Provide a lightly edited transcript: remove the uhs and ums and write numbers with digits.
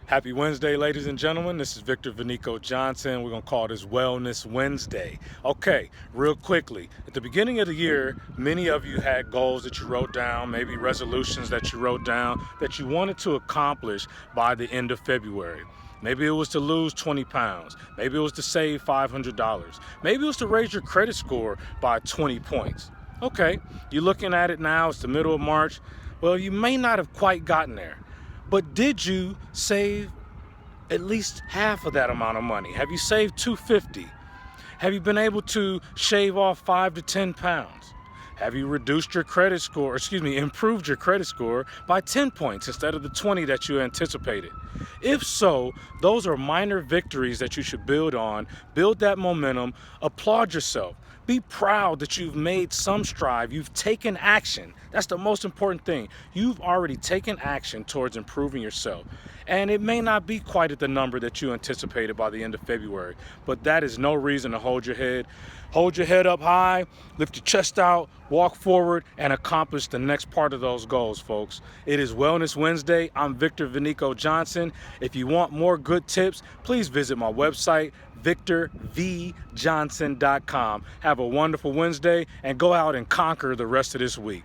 Happy Wednesday, ladies and gentlemen. This is Vonico Johnson. We're going to call this Wellness Wednesday. Okay, real quickly. At the beginning of the year, many of you had goals that you wrote down, maybe resolutions that you wrote down that you wanted to accomplish by the end of February. Maybe it was to lose 20 pounds. Maybe it was to save $500. Maybe it was to raise your credit score by 20 points. Okay, you're looking at it now. It's the middle of March. Well, you may not have quite gotten there. But did you save at least half of that amount of money? Have you saved $250? Have you been able to shave off 5 to 10 pounds? Have you reduced your credit score, improved your credit score by 10 points instead of the 20 that you anticipated? If so, those are minor victories that you should build on. Build that momentum, applaud yourself. Be proud that you've made some stride. You've taken action. That's the most important thing. You've already taken action towards improving yourself. And it may not be quite at the number that you anticipated by the end of February, but that is no reason to hold your head. Hold your head up high, lift your chest out, walk forward, and accomplish the next part of those goals, folks. It is Wellness Wednesday. I'm Vonico Johnson. If you want more good tips, please visit my website, VictorVJohnson.com. Have a wonderful Wednesday and go out and conquer the rest of this week.